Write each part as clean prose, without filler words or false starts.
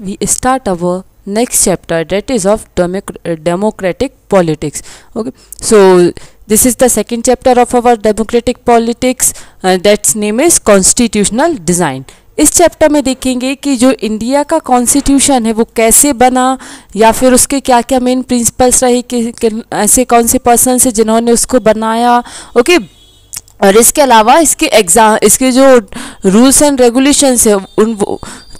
we start our next chapter, that is of democratic politics. Okay, so this is the second chapter of our democratic politics, that's name is constitutional design. इस chapter में देखेंगे कि जो India का constitution है वो कैसे बना, या फिर उसके क्या क्या मेन प्रिंसिपल्स रहे कि ऐसे कौन से पर्सन है जिन्होंने उसको बनाया. ओके, और इसके अलावा इसके जो रूल्स एंड रेगुलेशंस है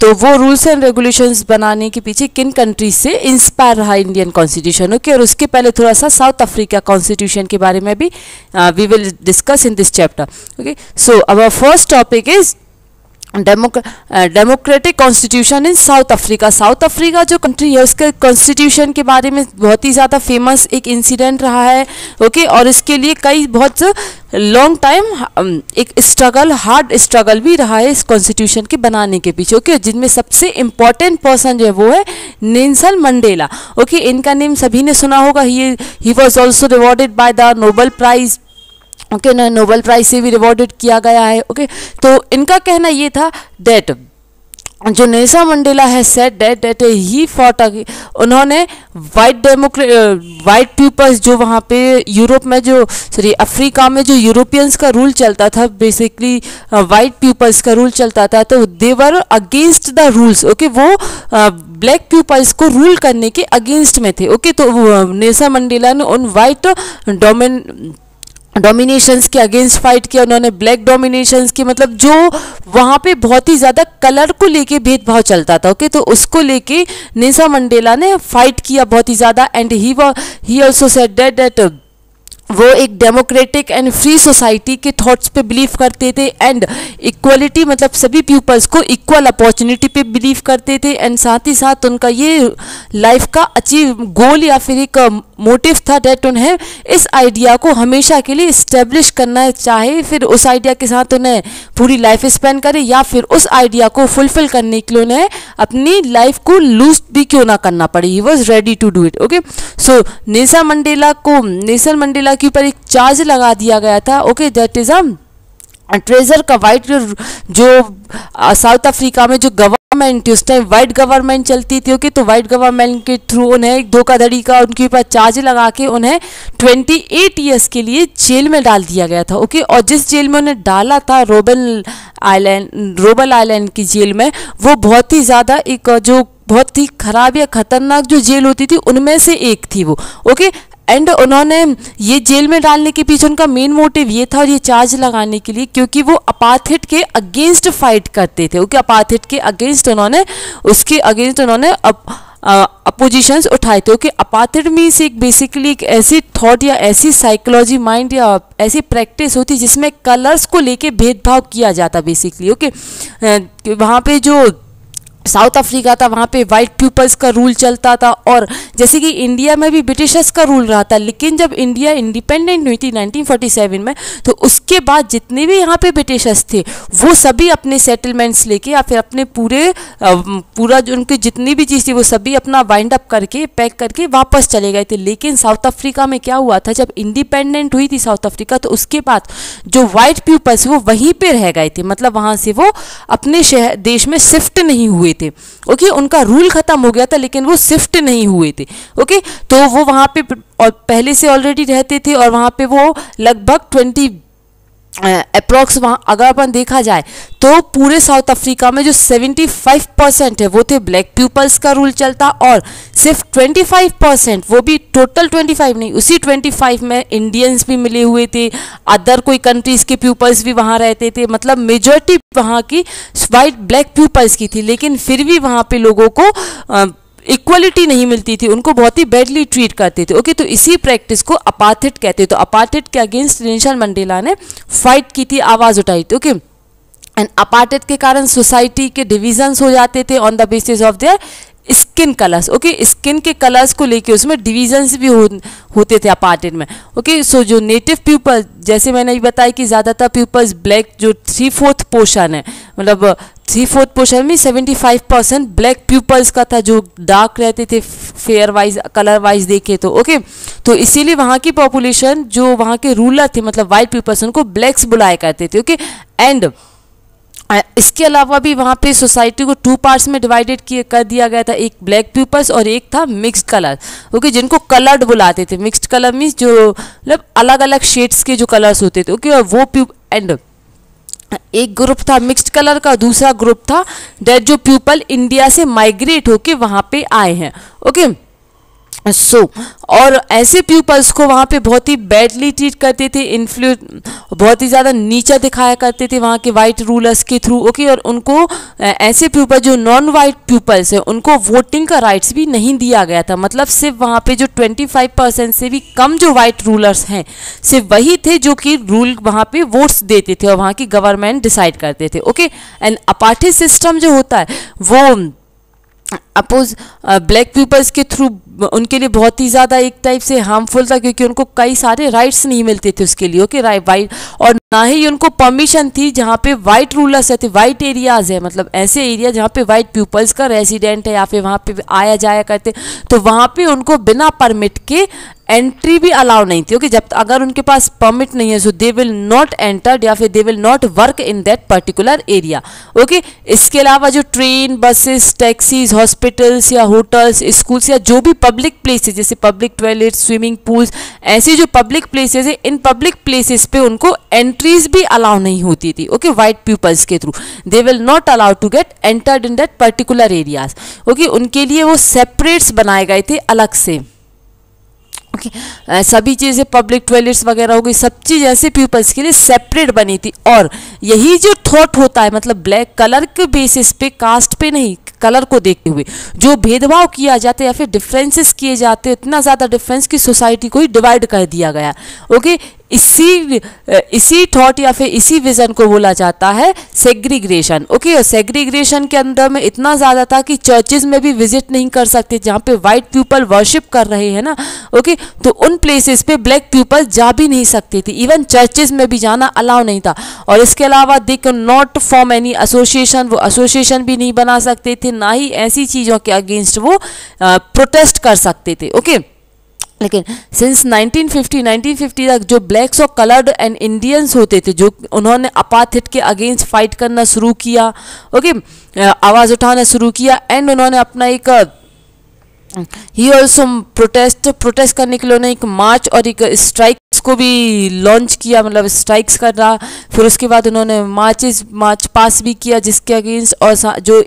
तो वो रूल्स एंड रेगुलेशंस बनाने के पीछे किन कंट्रीज से इंस्पायर रहा इंडियन कॉन्स्टिट्यूशन. ओके, और उसके पहले थोड़ा सा साउथ अफ्रीका कॉन्स्टिट्यूशन के बारे में भी we will discuss in this chapter. Okay, so our first topic is democratic constitution in South Africa. South Africa जो कंट्री है उसके कॉन्स्टिट्यूशन के बारे में बहुत ही ज़्यादा फेमस एक इंसिडेंट रहा है. ओके, और इसके लिए कई बहुत लॉन्ग टाइम एक स्ट्रगल, हार्ड स्ट्रगल भी रहा है इस कॉन्स्टिट्यूशन के बनाने के पीछे. ओके, जिनमें सबसे इम्पॉर्टेंट पर्सन जो है वो है नेल्सन मंडेला. ओके, इनका नेम सभी ने सुना होगा. He was also rewarded by the Nobel prize. Okay, ना नोबेल प्राइज से भी रिवॉर्डेड किया गया है. ओके, तो इनका कहना ये था दैट जो नेल्सन मंडेला है सेड दैट ही फॉट, उन्होंने वाइट पीपल्स जो वहाँ पे यूरोप में अफ्रीका में जो यूरोपियंस का रूल चलता था, बेसिकली वाइट पीपल्स का रूल चलता था, तो they were against the rules. Okay, वो ब्लैक पीपल्स को रूल करने के अगेंस्ट में थे. ओके, तो नेल्सन मंडेला ने उन वाइट डोमिनेशंस के अगेंस्ट फाइट किया. उन्होंने ब्लैक डोमिनेशंस की, मतलब जो वहाँ पे बहुत ही ज़्यादा कलर को लेके भेदभाव चलता था. ओके, तो उसको लेके नेल्सन मंडेला ने फाइट किया बहुत ही ज़्यादा. And he also said that वो एक डेमोक्रेटिक एंड फ्री सोसाइटी के थॉट्स पे बिलीव करते थे, एंड इक्वलिटी मतलब सभी पीपल्स को इक्वल अपॉर्चुनिटी पे बिलीव करते थे. एंड साथ ही साथ उनका ये लाइफ का अचीव गोल या फिर एक मोटिव था डेट उन्हें इस आइडिया को हमेशा के लिए इस्टेब्लिश करना है, चाहे फिर उस आइडिया के साथ उन्हें पूरी लाइफ स्पेंड करे या फिर उस आइडिया को फुलफिल करने के लिए उन्हें अपनी लाइफ को लूज भी क्यों ना करना पड़े. He was ready to do it. Okay, so Nelson Mandela के ऊपर एक चार्ज लगा दिया गया था. ओके, दैट इज ट्रेजर का वाइट जो साउथ अफ्रीका में जो गवर्नमेंट उस टाइम वाइट गवर्नमेंट चलती थी. ओके, तो वाइट गवर्नमेंट के थ्रू उन्हें धोखाधड़ी का उनके ऊपर चार्ज लगा के उन्हें 28 ईयर्स के लिए जेल में डाल दिया गया था. ओके, और जिस जेल में उन्हें डाला था रोबल आइलैंड की जेल में, वो बहुत ही ज़्यादा एक जो बहुत ही खराब या खतरनाक जो जेल होती थी उनमें से एक थी वो. ओके, एंड उन्होंने ये जेल में डालने के पीछे उनका मेन मोटिव ये था और ये चार्ज लगाने के लिए क्योंकि वो अपार्थिड के अगेंस्ट फाइट करते थे. ओके, अपार्थिड के अगेंस्ट उन्होंने अपोजिशंस उठाए थे. ओके, अपार्थिड मीन्स एक बेसिकली एक ऐसी थॉट या ऐसी साइकोलॉजी माइंड या ऐसी प्रैक्टिस होती जिसमें कलर्स को लेके भेदभाव किया जाता बेसिकली. ओके, वहाँ पे जो साउथ अफ्रीका था वहाँ पे वाइट पीपल्स का रूल चलता था, और जैसे कि इंडिया में भी ब्रिटिशर्स का रूल रहा था. लेकिन जब इंडिया इंडिपेंडेंट हुई थी 1947 में, तो उसके बाद जितने भी यहाँ पे ब्रिटिशर्स थे वो सभी अपने सेटलमेंट्स लेके या फिर अपने पूरा जो उनकी जितनी भी चीज़ थी वो सभी अपना वाइंड अप करके पैक करके वापस चले गए थे. लेकिन साउथ अफ्रीका में क्या हुआ था, जब इंडिपेंडेंट हुई थी साउथ अफ्रीका, तो उसके बाद जो वाइट पीपल्स वो वहीं पर रह गए थे, मतलब वहाँ से वो अपने देश में शिफ्ट नहीं हुए थे. ओके, उनका रूल खत्म हो गया था लेकिन वो शिफ्ट नहीं हुए थे. ओके, तो वो वहाँ पे और पहले से ऑलरेडी रहते थे, और वहाँ पे वो लगभग 20 अप्रॉक्स वहाँ अगर अपन देखा जाए तो पूरे साउथ अफ्रीका में जो 75% है वो थे ब्लैक पीपल्स का रूल चलता, और सिर्फ 25%, वो भी टोटल 25 नहीं, उसी 25 में इंडियंस भी मिले हुए थे, अदर कोई कंट्रीज़ के पीपल्स भी वहाँ रहते थे. मतलब मेजॉरिटी वहाँ की वाइट ब्लैक पीपल्स की थी, लेकिन फिर भी वहाँ पे लोगों को इक्वलिटी नहीं मिलती थी, उनको बहुत ही बैडली ट्रीट करते थे. ओके, तो इसी प्रैक्टिस को अपार्थिड कहते हैं. तो अपार्थिड के अगेंस्ट नेल्सन मंडेला ने फाइट की थी, आवाज़ उठाई थी. ओके, एंड अपार्थिड के कारण सोसाइटी के डिविजन्स हो जाते थे on the basis of their skin colours. Okay, skin के कलर्स को लेके उसमें डिविजन्स भी होते थे अपार्थिड में. ओके, सो जो नेटिव पीपल, जैसे मैंने ये बताया कि ज़्यादातर पीपल्स ब्लैक, जो 3/4 पोर्शन है, मतलब 3/4 पोर्शन में 75% ब्लैक पीपल्स का था जो डार्क रहते थे फेयर वाइज, कलर वाइज देखे तो. ओके, तो इसीलिए वहाँ की पॉपुलेशन जो वहाँ के रूलर थे, मतलब वाइट पीपल्स, उनको ब्लैक्स बुलाया करते थे. ओके, एंड इसके अलावा भी वहाँ पे सोसाइटी को 2 पार्ट्स में डिवाइडेड कर दिया गया था, एक ब्लैक पीपल्स और एक था मिक्स्ड कलर। ओके, जिनको कलर्ड बुलाते थे। मिक्स्ड कलर मीन्स जो मतलब अलग अलग शेड्स के जो कलर्स होते थे। ओके, और वो एंड एक ग्रुप था मिक्स्ड कलर का, दूसरा ग्रुप था दैट जो पीपल इंडिया से माइग्रेट होके वहाँ पे आए हैं। ओके, और ऐसे पीपल्स को वहाँ पे बहुत ही बैडली ट्रीट करते थे, बहुत ही ज़्यादा नीचा दिखाया करते थे वहाँ के वाइट रूलर्स के थ्रू। ओके, और उनको ऐसे पीपल जो नॉन वाइट पीपल्स हैं उनको वोटिंग का राइट्स भी नहीं दिया गया था। मतलब सिर्फ वहाँ पे जो 25% से भी कम जो वाइट रूलर्स हैं सिर्फ वही थे जो कि रूल वहाँ पे वोट्स देते थे और वहाँ की गवर्नमेंट डिसाइड करते थे। ओके, एंड अपार्थाइड सिस्टम जो होता है वो अपोज ब्लैक पीपल्स के थ्रू उनके लिए बहुत ही ज़्यादा एक टाइप से हार्मफुल था, क्योंकि उनको कई सारे राइट्स नहीं मिलते थे उसके लिए। ओके, वाइट, और ना ही उनको परमिशन थी जहाँ पे वाइट रूलर्स रहते, वाइट एरियाज़ है, मतलब ऐसे एरिया जहाँ पे वाइट पीपल्स का रेजिडेंट है या फिर वहाँ पे आया जाया करते, तो वहाँ पे उनको बिना परमिट के एंट्री भी अलाउ नहीं थी। ओके, जब अगर उनके पास परमिट नहीं है सो दे विल नॉट एंटर या फिर दे will not work in that particular area. Okay, इसके अलावा जो ट्रेन, बसेस, टैक्सीज, हॉस्पिटल्स या होटल्स, स्कूल्स या जो भी पब्लिक प्लेसेस जैसे पब्लिक टॉयलेट, स्विमिंग पूल्स, ऐसी जो पब्लिक प्लेसेस है, इन पब्लिक प्लेसेस पे उनको एंट्रीज भी अलाउ नहीं होती थी। ओके, वाइट पीपल्स के through they will not allow to get entered in that particular areas. Okay, उनके लिए वो सेपरेट्स बनाए गए थे अलग से। ओके, सभी चीज़ें पब्लिक टॉयलेट्स वगैरह हो गई, सब चीज़ ऐसे पीपल्स के लिए सेपरेट बनी थी। और यही जो थॉट होता है, मतलब ब्लैक कलर के बेसिस पे, कास्ट पे नहीं, कलर को देखते हुए जो भेदभाव किया जाता है या फिर डिफरेंसेस किए जाते हैं, इतना ज़्यादा डिफरेंस की सोसाइटी को ही डिवाइड कर दिया गया। ओके, इसी थॉट या फिर इसी विजन को बोला जाता है सेग्रीग्रेशन। ओके, और सेग्रीग्रेशन के अंदर में इतना ज़्यादा था कि चर्चेज में भी विजिट नहीं कर सकते जहाँ पे वाइट पीपल वर्शिप कर रहे हैं ना। ओके, तो उन प्लेसेस पे ब्लैक पीपल जा भी नहीं सकते थे, इवन चर्चेज में भी जाना अलाउ नहीं था। और इसके अलावा they can not form any association, वो एसोसिएशन भी नहीं बना सकते थे, ना ही ऐसी चीज़ों के अगेंस्ट वो प्रोटेस्ट कर सकते थे। ओके, लेकिन सिंस 1950 तक जो ब्लैक्स और कलर्ड एंड इंडियंस होते थे, जो उन्होंने अपार्थाइड के अगेंस्ट फाइट करना शुरू किया। ओके, आवाज़ उठाना शुरू किया, एंड उन्होंने अपना एक ही ऑल्सो प्रोटेस्ट करने के लिए उन्होंने एक मार्च और एक स्ट्राइक्स को भी लॉन्च किया, मतलब स्ट्राइक्स कर रहा। फिर उसके बाद उन्होंने मार्च पास भी किया जिसके अगेंस्ट, और जो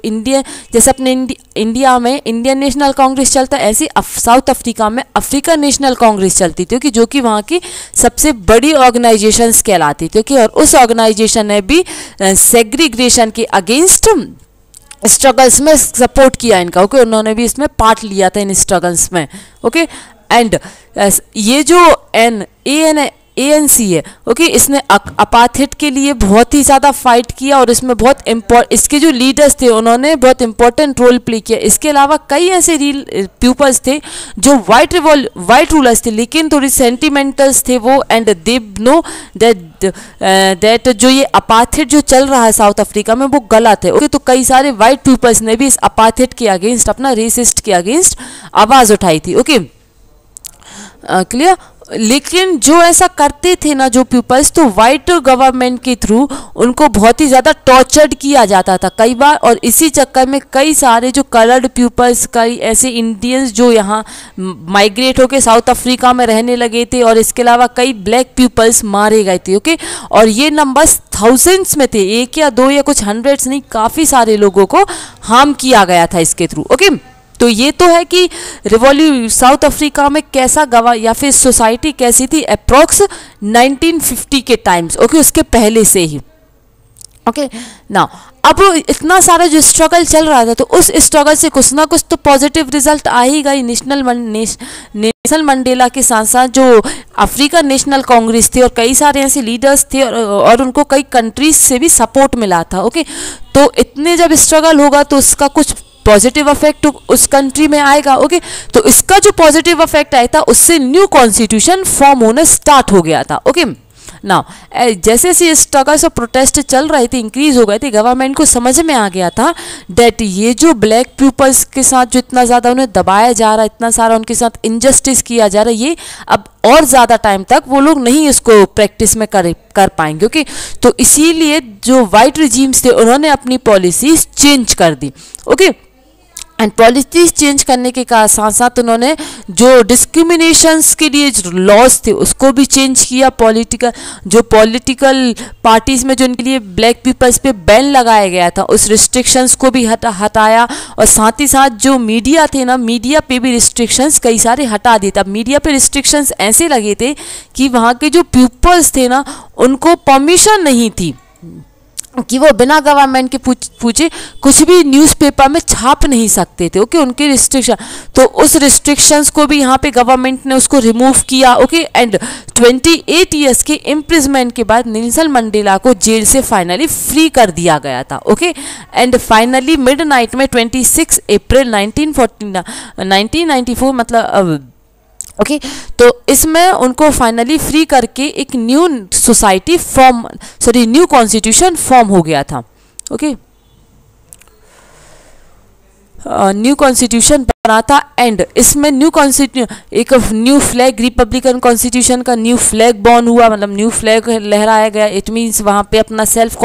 जैसे अपने इंडिया में इंडियन नेशनल कांग्रेस चलता है, ऐसे साउथ अफ्रीका में अफ्रीकन नेशनल कांग्रेस चलती थी, जो कि वहाँ की सबसे बड़ी ऑर्गेनाइजेशंस कहलाती थी। और उस ऑर्गेनाइजेशन ने भी सेग्रीग्रेशन के अगेंस्ट स्ट्रगल्स में सपोर्ट किया इनका। ओके, उन्होंने भी इसमें पार्ट लिया था इन स्ट्रगल्स में। ओके, एंड ये जो ANC है, ओके, इसने अपार्थाइड के लिए बहुत ही ज़्यादा फाइट किया और इसमें इसके जो लीडर्स थे उन्होंने बहुत इंपॉर्टेंट रोल प्ले किया। इसके अलावा कई ऐसे पीपल्स थे जो वाइट रूलर्स थे लेकिन थोड़ी सेंटिमेंटल्स थे वो, एंड दे नो दैट जो ये अपार्थाइड जो चल रहा है साउथ अफ्रीका में वो गलत है। ओके, तो कई सारे वाइट पीपल्स ने भी इस अपार्थाइड के अगेंस्ट, अपना रेसिस्ट के अगेंस्ट आवाज़ उठाई थी। Okay, clear. लेकिन जो ऐसा करते थे ना जो पीपल्स, तो वाइट गवर्नमेंट के थ्रू उनको बहुत ही ज़्यादा टॉर्चर्ड किया जाता था कई बार, और इसी चक्कर में कई सारे जो कलर्ड पीपल्स, कई ऐसे इंडियंस जो यहाँ माइग्रेट होकर साउथ अफ्रीका में रहने लगे थे, और इसके अलावा कई ब्लैक पीपल्स मारे गए थे। ओके, और ये नंबर्स थाउजेंड्स में थे, 1 या 2 या कुछ हंड्रेड्स नहीं, काफ़ी सारे लोगों को हार्म किया गया था इसके थ्रू। ओके, तो ये तो है कि साउथ अफ्रीका में कैसा या फिर सोसाइटी कैसी थी अप्रॉक्स 1950 के टाइम्स। ओके, उसके पहले से ही। ओके, नाउ अब इतना सारा जो स्ट्रगल चल रहा था, तो उस स्ट्रगल से कुछ ना कुछ तो पॉजिटिव रिजल्ट आ ही गई। नेल्सन मंडेला के साथ साथ जो अफ्रीकन नेशनल कांग्रेस थे और कई सारे ऐसे लीडर्स थे, और उनको कई कंट्रीज से भी सपोर्ट मिला था। ओके, तो इतने जब स्ट्रगल होगा तो उसका कुछ पॉजिटिव इफेक्ट उस कंट्री में आएगा। ओके, तो इसका जो पॉजिटिव इफेक्ट आया था उससे न्यू कॉन्स्टिट्यूशन फॉर्म होना स्टार्ट हो गया था। ओके, नाउ जैसे जैसे स्ट्रगल्स और प्रोटेस्ट चल रहे थे, इंक्रीज हो गए थे, गवर्नमेंट को समझ में आ गया था डेट ये जो ब्लैक पीपल्स के साथ जो इतना ज़्यादा उन्हें दबाया जा रहा है, इतना सारा उनके साथ इनजस्टिस किया जा रहा है, ये अब और ज़्यादा टाइम तक वो लोग नहीं इसको प्रैक्टिस में कर पाएंगे। ओके, तो इसीलिए जो वाइट रिजीम्स थे उन्होंने अपनी पॉलिसीज चेंज कर दी। ओके, एंड पॉलिसीज चेंज करने के साथ साथ उन्होंने जो डिस्क्रिमिनेशंस के लिए जो लॉज थे उसको भी चेंज किया। पॉलिटिकल पार्टीज़ में जो इनके लिए ब्लैक पीपल्स पे बैन लगाया गया था उस रिस्ट्रिक्शंस को भी हटाया, और साथ ही साथ जो मीडिया थे ना, मीडिया पे भी रिस्ट्रिक्शंस कई सारे हटा दिए। तब मीडिया पे रिस्ट्रिक्शंस ऐसे लगे थे कि वहाँ के जो पीपल्स थे ना उनको परमिशन नहीं थी कि वो बिना गवर्नमेंट के पूछे कुछ भी न्यूज़पेपर में छाप नहीं सकते थे। ओके, उनके रिस्ट्रिक्शन, तो उस रिस्ट्रिक्शंस को भी यहाँ पे गवर्नमेंट ने उसको रिमूव किया। ओके, एंड 28 ईयर्स के इम्प्रिजमेंट के बाद नेल्सन मंडेला को जेल से फाइनली फ्री कर दिया गया था। ओके, एंड फाइनली मिडनाइट में 26 अप्रैल 1994 मतलब ओके, तो इसमें उनको फाइनली फ्री करके एक न्यू न्यू कॉन्स्टिट्यूशन फॉर्म हो गया था। ओके, न्यू कॉन्स्टिट्यूशन बना था, एंड इसमें एक न्यू फ्लैग, रिपब्लिकन कॉन्स्टिट्यूशन का न्यू फ्लैग बॉर्न हुआ, मतलब न्यू फ्लैग लहराया गया। इट मीन्स वहाँ पे अपना सेल्फ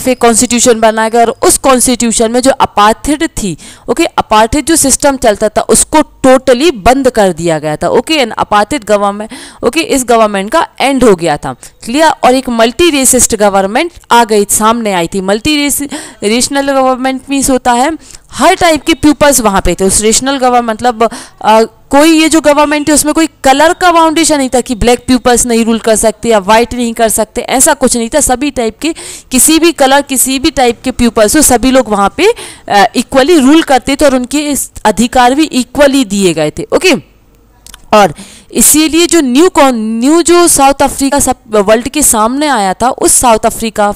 एक कॉन्स्टिट्यूशन बनाया गया, और उस कॉन्स्टिट्यूशन में जो अपार्थिड थी, ओके, अपार्थिड जो सिस्टम चलता था उसको टोटली बंद कर दिया गया था। ओके, एंड अपार्थिड गवर्नमेंट, ओके, इस गवर्नमेंट का एंड हो गया था, क्लियर, और एक मल्टी रेसिस्ट गवर्नमेंट आ गई, सामने आई थी। मल्टी रेशनल गवर्नमेंट मीन्स होता है हर टाइप के पीपल्स वहाँ पे थे। उस रेशनल गवर्नमेंट मतलब कोई ये जो गवर्नमेंट है उसमें कोई कलर का बाउंडेशन नहीं था कि ब्लैक पीपल्स नहीं रूल कर सकते या वाइट नहीं कर सकते, ऐसा कुछ नहीं था। सभी टाइप के, किसी भी कलर, किसी भी टाइप के पीपल्स हो, सभी लोग वहाँ पे इक्वली रूल करते थे और उनके अधिकार भी इक्वली दिए गए थे। ओके, और इसीलिए जो न्यू जो साउथ अफ्रीका सब वर्ल्ड के सामने आया था, उस साउथ अफ्रीका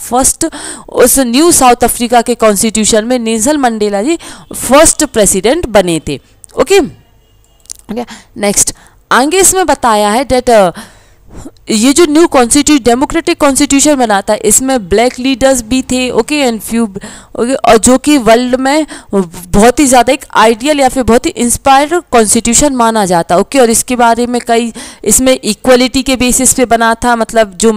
उस न्यू साउथ अफ्रीका के कॉन्स्टिट्यूशन में नेल्सन मंडेला जी फर्स्ट प्रेसिडेंट बने थे। ओके, नेक्स्ट आगे इसमें बताया है डेट ये जो न्यू डेमोक्रेटिक कॉन्स्टिट्यूशन बना था, इसमें ब्लैक लीडर्स भी थे। ओके, एंड फ्यू, ओके, और जो कि वर्ल्ड में बहुत ही ज़्यादा एक आइडियल या फिर बहुत ही इंस्पायर्ड कॉन्स्टिट्यूशन माना जाता। ओके, और इसके बारे में इसमें इक्वलिटी के बेसिस पे बना था, मतलब जो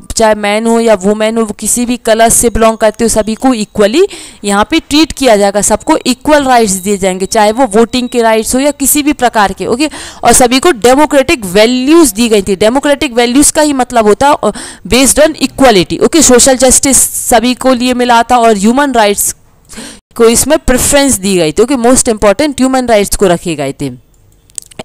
चाहे मैन हो या वुमेन हो, वो किसी भी कलर से बिलोंग करते हो, सभी को इक्वली यहाँ पे ट्रीट किया जाएगा, सबको इक्वल राइट्स दिए जाएंगे, चाहे वो वोटिंग के राइट्स हो या किसी भी प्रकार के। ओके, और सभी को डेमोक्रेटिक वैल्यूज दी गई थी। डेमोक्रेटिक वैल्यूज का ही मतलब होता है based on equality. Okay, social justice सभी को लिए मिला था और ह्यूमन राइट्स को इसमें प्रेफरेंस दी गई थी। Okay, most important human rights को रखे गए थे।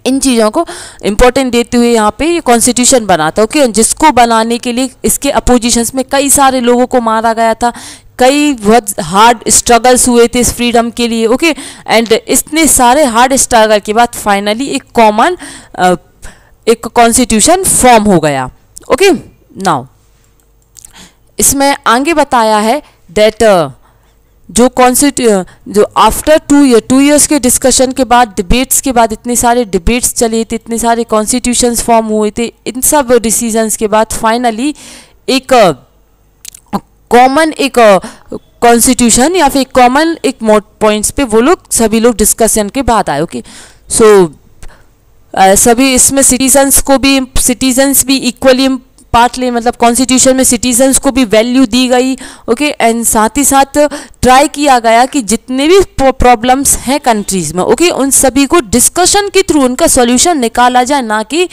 इन चीज़ों को इंपॉर्टेंट देते हुए यहाँ पे ये कॉन्स्टिट्यूशन बना था। ओके, जिसको बनाने के लिए इसके अपोजिशंस में कई सारे लोगों को मारा गया था, कई बहुत हार्ड स्ट्रगल्स हुए थे इस फ्रीडम के लिए। ओके, एंड इतने सारे हार्ड स्ट्रगल के बाद फाइनली एक कॉन्स्टिट्यूशन फॉर्म हो गया। ओके, नाउ इसमें आगे बताया है दैट जो आफ्टर 2 इयर्स के डिस्कशन के बाद, डिबेट्स के बाद, इतने सारे डिबेट्स चले थे, इतने सारे कॉन्स्टिट्यूशंस फॉर्म हुए थे, इन सब डिसीजंस के बाद फाइनली एक कॉमन एक कॉन्स्टिट्यूशन या फिर कॉमन एक पॉइंट्स पे वो लोग सभी लोग डिस्कशन के बाद आए। ओके, सो सभी इसमें सिटीजन्स भी इक्वली पार्ट ले, मतलब कॉन्स्टिट्यूशन में सिटीजन्स को भी वैल्यू दी गई। ओके, एंड साथ ही साथ ट्राई किया गया कि जितने भी प्रॉब्लम्स हैं कंट्रीज़ में, ओके, उन सभी को डिस्कशन के थ्रू उनका सॉल्यूशन निकाला जाए, ना कि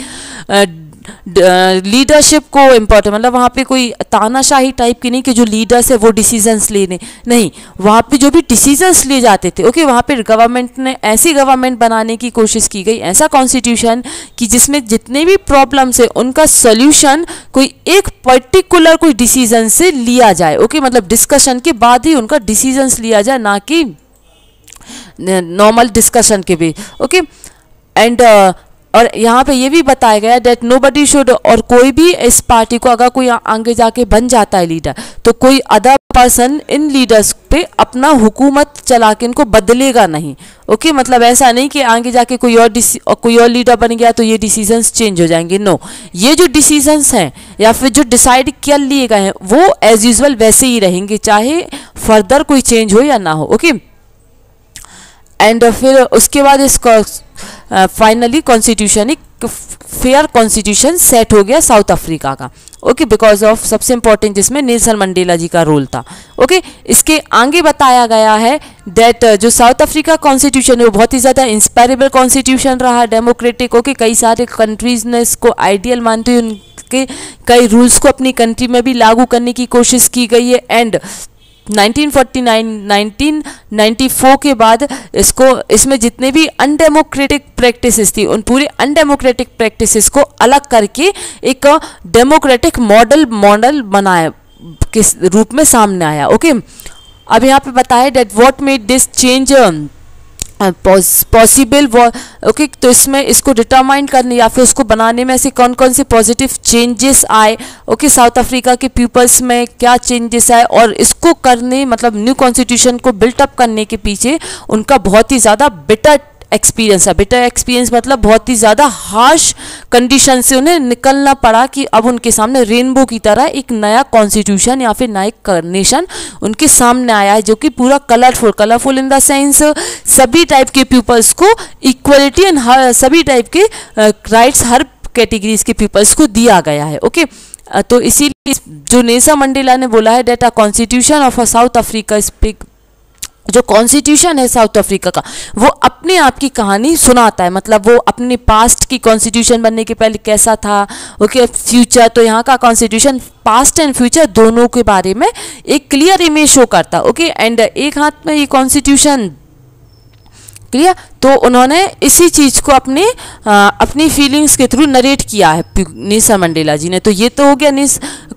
लीडरशिप को इम्पोर्टेंट, मतलब वहाँ पे कोई तानाशाही टाइप की नहीं कि जो लीडर्स है वो डिसीजंस लेने, नहीं, वहाँ पे जो भी डिसीजंस लिए जाते थे, ओके, वहाँ पे गवर्नमेंट ने ऐसी गवर्नमेंट बनाने की कोशिश की गई, ऐसा कॉन्स्टिट्यूशन कि जिसमें जितने भी प्रॉब्लम्स है उनका सोल्यूशन कोई एक पर्टिकुलर कोई डिसीजन से लिया जाए। ओके, मतलब डिस्कशन के बाद ही उनका डिसीजंस लिया जाए, ना कि नॉर्मल डिस्कशन के भी। ओके, एंड और यहाँ पे ये भी बताया गया दैट नोबडी शुड, और कोई भी इस पार्टी को अगर कोई आगे जाके बन जाता है लीडर, तो कोई अदर पर्सन इन लीडर्स पे अपना हुकूमत चला के इनको बदलेगा नहीं। ओके, मतलब ऐसा नहीं कि आगे जाके कोई और लीडर बन गया तो ये डिसीजंस चेंज हो जाएंगे। नो, ये जो डिसीजंस हैं या फिर जो डिसाइड कर लिए गए हैं वो एज यूजुअल वैसे ही रहेंगे, चाहे फर्दर कोई चेंज हो या ना हो। ओके, एंड फिर उसके बाद इसको फाइनली कॉन्स्टिट्यूशन, एक फेयर कॉन्स्टिट्यूशन सेट हो गया साउथ अफ्रीका का। ओके, बिकॉज ऑफ सबसे इंपॉर्टेंट जिसमें नेल्सन मंडेला जी का रोल था। ओके, इसके आगे बताया गया है दैट जो साउथ अफ्रीका कॉन्स्टिट्यूशन है वो बहुत ही ज़्यादा इंस्पायरेबल कॉन्स्टिट्यूशन रहा, डेमोक्रेटिक। ओके, कई सारे कंट्रीज ने इसको आइडियल मानते हुए उनके कई रूल्स को अपनी कंट्री में भी लागू करने की कोशिश की गई है। एंड 1994 के बाद इसमें जितने भी अनडेमोक्रेटिक प्रैक्टिसेस थी उन पूरे अनडेमोक्रेटिक प्रैक्टिसेस को अलग करके एक डेमोक्रेटिक मॉडल बनाया, किस रूप में सामने आया। ओके, अब यहाँ पे बताया that what made this change possible. Okay, तो इसमें इसको डिटरमाइन करने या फिर उसको बनाने में ऐसे कौन कौन से पॉजिटिव चेंजेस आए। ओके, साउथ अफ्रीका के पीपल्स में क्या चेंजेस आए, और इसको करने मतलब न्यू कॉन्स्टिट्यूशन को बिल्टअप करने के पीछे उनका बहुत ही ज़्यादा बिटर एक्सपीरियंस है। बिटर एक्सपीरियंस मतलब बहुत ही ज़्यादा हार्श कंडीशन से उन्हें निकलना पड़ा कि अब उनके सामने रेनबो की तरह एक नया कॉन्स्टिट्यूशन या फिर नया नेशन उनके सामने आया है, जो कि पूरा कलरफुल इन द सेंस सभी टाइप के पीपल्स को इक्वलिटी एंड सभी टाइप के राइट्स हर कैटेगरीज के पीपल्स को दिया गया है। ओके, तो इसीलिए जो नेल्सन मंडेला ने बोला है that a constitution of a south Africa speak, जो कॉन्स्टिट्यूशन है साउथ अफ्रीका का वो अपने आप की कहानी सुनाता है। मतलब वो अपने पास्ट की कॉन्स्टिट्यूशन बनने के पहले कैसा था, ओके, फ्यूचर, तो यहाँ का कॉन्स्टिट्यूशन पास्ट एंड फ्यूचर दोनों के बारे में एक क्लियर इमेज शो करता। ओके, एंड एक हाथ में ये कॉन्स्टिट्यूशन क्लियर, तो उन्होंने इसी चीज़ को अपनी फीलिंग्स के थ्रू नरेट किया है नेल्सन मंडेला जी ने। तो ये तो हो गया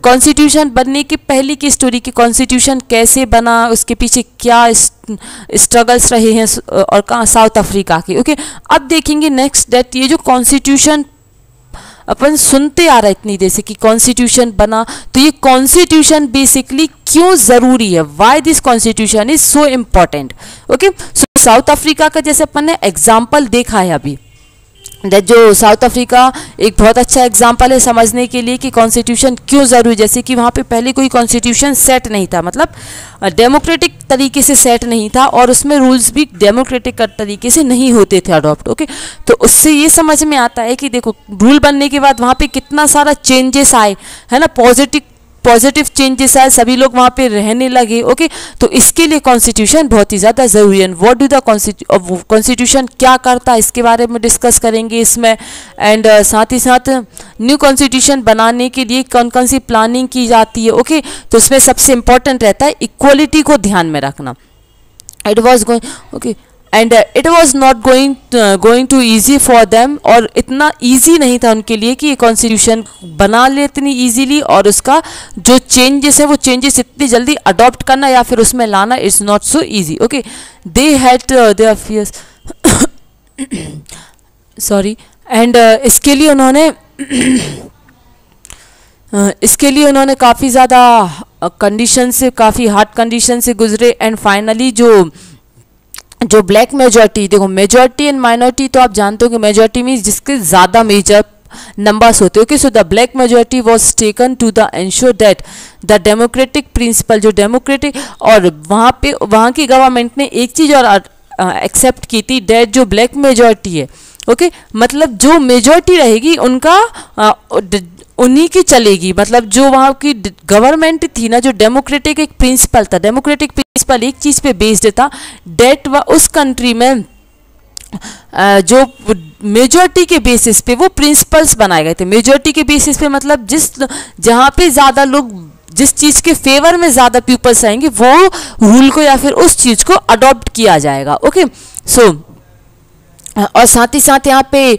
कॉन्स्टिट्यूशन बनने की पहले की स्टोरी की, कॉन्स्टिट्यूशन कैसे बना, उसके पीछे क्या स्ट्रगल्स रहे हैं और कहाँ साउथ अफ्रीका के। ओके, अब देखेंगे नेक्स्ट दैट ये जो कॉन्स्टिट्यूशन अपन सुनते आ रहा है इतनी देर से कि कॉन्स्टिट्यूशन बना, तो ये कॉन्स्टिट्यूशन बेसिकली क्यों ज़रूरी है, why this constitution is so important. Okay, so south Africa का जैसे अपन ने एग्जाम्पल देखा है अभी, दैट जो साउथ अफ्रीका एक बहुत अच्छा एग्जाम्पल है समझने के लिए कि कॉन्स्टिट्यूशन क्यों ज़रूरी। जैसे कि वहाँ पे पहले कोई कॉन्स्टिट्यूशन सेट नहीं था, मतलब डेमोक्रेटिक तरीके से सेट नहीं था और उसमें रूल्स भी डेमोक्रेटिक तरीके से नहीं होते थे अडॉप्ट। ओके, तो उससे ये समझ में आता है कि देखो रूल बनने के बाद वहाँ पे कितना सारा चेंजेस आए, है ना, पॉजिटिव चेंजेस आए, सभी लोग वहाँ पे रहने लगे। ओके, तो इसके लिए कॉन्स्टिट्यूशन बहुत ही ज़्यादा ज़रूरी है। व्हाट डू द कॉन्स्टिट्यूशन क्या करता है इसके बारे में डिस्कस करेंगे इसमें। एंड साथ ही साथ न्यू कॉन्स्टिट्यूशन बनाने के लिए कौन कौन सी प्लानिंग की जाती है। ओके, तो इसमें सबसे इंपॉर्टेंट रहता है इक्वलिटी को ध्यान में रखना। It was going okay and it was not going to easy for them, और इतना ईजी नहीं था उनके लिए कि ये कॉन्स्टिट्यूशन बना ले इतनी ईजीली, और उसका जो चेंजेस है वो चेंजेस इतनी जल्दी अडॉप्ट करना या फिर उसमें लाना it's not so easy. Okay, they had their fears sorry, and इसके लिए उन्होंने काफ़ी ज़्यादा कंडीशन से, काफ़ी हार्ड कंडीशन से गुजरे। एंड फाइनली जो ब्लैक मेजॉरिटी, देखो मेजॉरिटी एंड माइनॉरिटी तो आप जानते हो कि मेजॉरिटी मीन्स जिसके ज़्यादा मेजर नंबर्स होते हो। Okay, so the black majority was taken to the ensure that the democratic principle, जो डेमोक्रेटिक, और वहाँ की गवर्नमेंट ने एक चीज़ और एक्सेप्ट की थी दैट जो ब्लैक मेजॉरिटी है, ओके, मतलब जो मेजॉरिटी रहेगी उनका उन्हीं की चलेगी। मतलब जो वहाँ की गवर्नमेंट थी ना, जो डेमोक्रेटिक एक प्रिंसिपल था, डेमोक्रेटिक प्रिंसिपल एक चीज़ पे बेस्ड था डेट उस कंट्री में जो मेजॉरिटी के बेसिस पे वो प्रिंसिपल्स बनाए गए थे। मेजॉरिटी के बेसिस पे मतलब जहाँ पे ज़्यादा लोग जिस चीज़ के फेवर में ज़्यादा पीपल्स आएंगे वो रूल को या फिर उस चीज़ को अडॉप्ट किया जाएगा। ओके, सो और साथ ही साथ यहाँ पे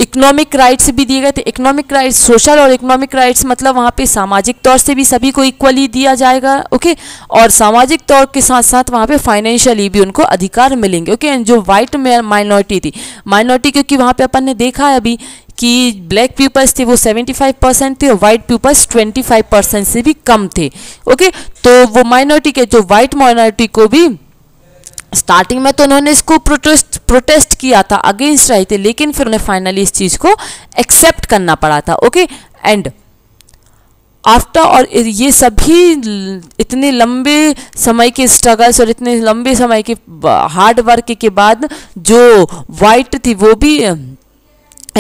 इकोनॉमिक राइट्स भी दिए गए थे। इकोनॉमिक राइट्स, सोशल और इकोनॉमिक राइट्स मतलब वहाँ पे सामाजिक तौर से भी सभी को इक्वली दिया जाएगा, ओके, और सामाजिक तौर के साथ साथ वहाँ पे फाइनेंशियली भी उनको अधिकार मिलेंगे, ओके। एंड जो वाइट माइनॉरिटी थी, माइनॉरिटी क्योंकि वहाँ पे अपन ने देखा है अभी कि ब्लैक पीपल्स थे वो 75% थे और वाइट पीपल्स 25% से भी कम थे, ओके। तो वो माइनॉरिटी के जो वाइट माइनॉरिटी को भी स्टार्टिंग में तो उन्होंने इसको प्रोटेस्ट किया था, अगेंस्ट रहे थे, लेकिन फिर उन्हें फाइनली इस चीज़ को एक्सेप्ट करना पड़ा था, ओके। एंड आफ्टर, और ये सभी इतने लंबे समय के स्ट्रगल्स और इतने लंबे समय के हार्ड वर्क के बाद जो वाइट थी वो भी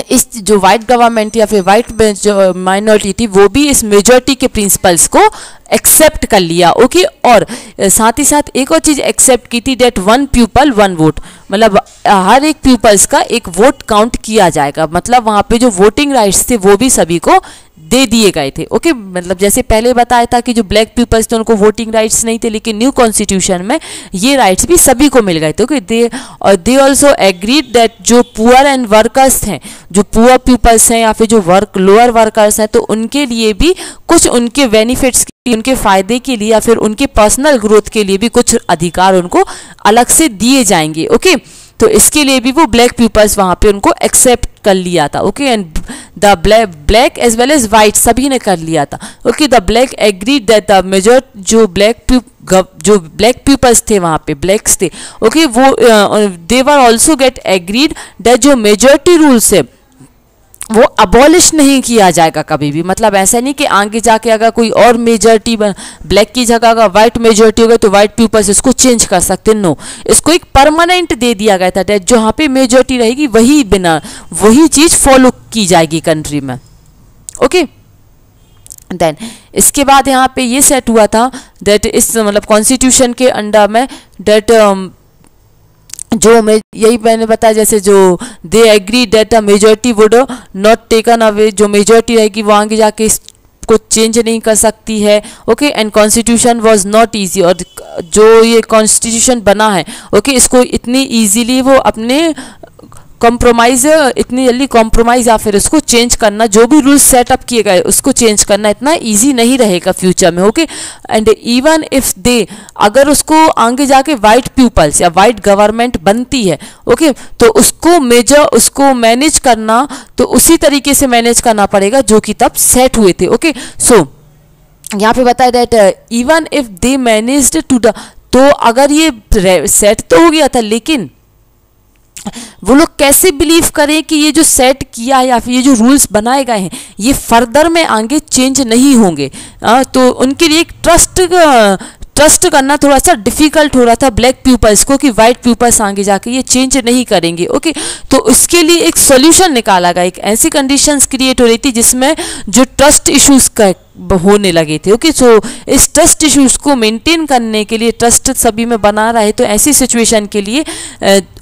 इस जो वाइट गवर्नमेंट या फिर वाइट जो माइनॉरिटी थी वो भी इस मेजॉरिटी के प्रिंसिपल्स को एक्सेप्ट कर लिया, ओके। और साथ ही साथ एक और चीज़ एक्सेप्ट की थी, डेट 1 पीपल 1 वोट, मतलब हर एक पीपल्स का एक वोट काउंट किया जाएगा, मतलब वहाँ पे जो वोटिंग राइट्स थे वो भी सभी को दे दिए गए थे, ओके। मतलब जैसे पहले बताया था कि जो ब्लैक पीपल्स थे उनको वोटिंग राइट्स नहीं थे, लेकिन न्यू कॉन्स्टिट्यूशन में ये राइट्स भी सभी को मिल गए थे, okay. They also agreed that जो पुअर एंड वर्कर्स हैं, जो पुअर पीपल्स हैं या फिर जो लोअर वर्कर्स हैं, तो उनके लिए भी कुछ उनके बेनिफिट्स, उनके फायदे के लिए या फिर उनके पर्सनल ग्रोथ के लिए भी कुछ अधिकार उनको अलग से दिए जाएंगे, ओके। तो इसके लिए भी वो ब्लैक पीपल्स वहाँ पे उनको एक्सेप्ट कर लिया था, okay. And the black as well as white सभी ने कर लिया था, okay. The black agreed that the major जो ब्लैक पीपल्स थे वहाँ पे ब्लैक्स थे, ओके, वो they were also get agreed that जो मेजॉरिटी रूल्स है वो अबॉलिश नहीं किया जाएगा कभी भी। मतलब ऐसा नहीं कि आगे जाके अगर कोई और मेजॉरिटी ब्लैक की जगह अगर वाइट मेजॉरिटी हो गई तो वाइट पीपल्स इसको चेंज कर सकते, नो, इसको एक परमानेंट दे दिया गया था डेट जहाँ पे मेजॉरिटी रहेगी वही चीज़ फॉलो की जाएगी कंट्री में, ओके। देन इसके बाद यहाँ पे ये सेट हुआ था डेट इस मतलब कॉन्स्टिट्यूशन के अंडर में डेट जो मैं यही मैंने बताया, जैसे जो they agree that a majority would not taken away, जो मेजॉरिटी रहेगी वो आगे जाके इसको चेंज नहीं कर सकती है, okay. And constitution was not easy, और जो ये कॉन्स्टिट्यूशन बना है, ओके, इसको इतनी इजीली वो अपने कॉम्प्रोमाइज़, इतनी जल्दी कॉम्प्रोमाइज़ या फिर उसको चेंज करना, जो भी रूल्स सेटअप किए गए उसको चेंज करना इतना इजी नहीं रहेगा फ्यूचर में, ओके। एंड इवन इफ दे, अगर उसको आगे जाके वाइट पीपल्स या वाइट गवर्नमेंट बनती है, ओके, तो उसको मैनेज करना तो उसी तरीके से मैनेज करना पड़ेगा जो कि तब सेट हुए थे, ओके। सो यहाँ पे बताया that even if they managed to the, तो अगर ये सेट तो हो गया था, लेकिन वो लोग कैसे बिलीव करें कि ये जो सेट किया है या फिर ये जो रूल्स बनाए गए हैं ये फर्दर में आगे चेंज नहीं होंगे, तो उनके लिए एक ट्रस्ट करना थोड़ा सा डिफिकल्ट हो रहा था ब्लैक पीपल्स को कि वाइट पीपल्स आगे जाके ये चेंज नहीं करेंगे, ओके। तो उसके लिए एक सॉल्यूशन निकाला गया, एक ऐसी कंडीशंस क्रिएट हो रही थी जिसमें जो ट्रस्ट इश्यूज होने लगे थे, ओके। सो इस ट्रस्ट इश्यूज को मेंटेन करने के लिए, ट्रस्ट सभी में बना रहे, तो ऐसी सिचुएशन के लिए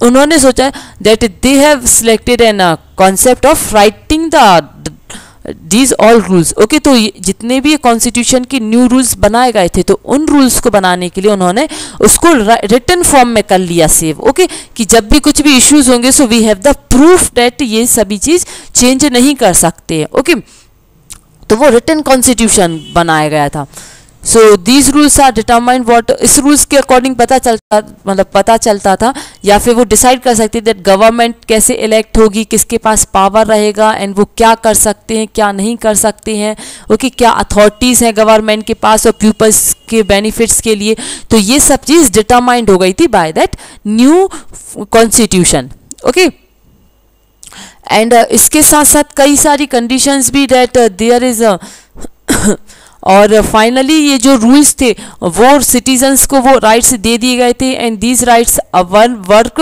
उन्होंने सोचा that they have selected an concept of writing the these all rules, okay. तो जितने भी कॉन्स्टिट्यूशन के न्यू रूल्स बनाए गए थे, तो उन रूल्स को बनाने के लिए उन्होंने उसको रिटन फॉर्म में कर लिया सेव, ओके, कि जब भी कुछ भी इश्यूज होंगे so we have the proof that ये सभी चीज़ चेंज नहीं कर सकते हैं, ओके। तो वो रिटन कॉन्स्टिट्यूशन बनाया गया था। So these rules are determined what, इस रूल्स के अकॉर्डिंग पता चलता था या फिर वो डिसाइड कर सकते दैट गवर्नमेंट कैसे इलेक्ट होगी, किसके पास पावर रहेगा, एंड वो क्या कर सकते हैं क्या नहीं कर सकते हैं, ओके, क्या अथॉरिटीज़ हैं गवर्नमेंट के पास और पीपल्स के बेनिफिट्स के लिए। तो ये सब चीज़ डिटरमाइंड हो गई थी by that new constitution, okay. And इसके साथ साथ कई सारी कंडीशंस भी दैट देयर इज और फाइनली ये जो रूल्स थे वो सिटीजन्स को वो राइट्स दे दिए गए थे, and these rights work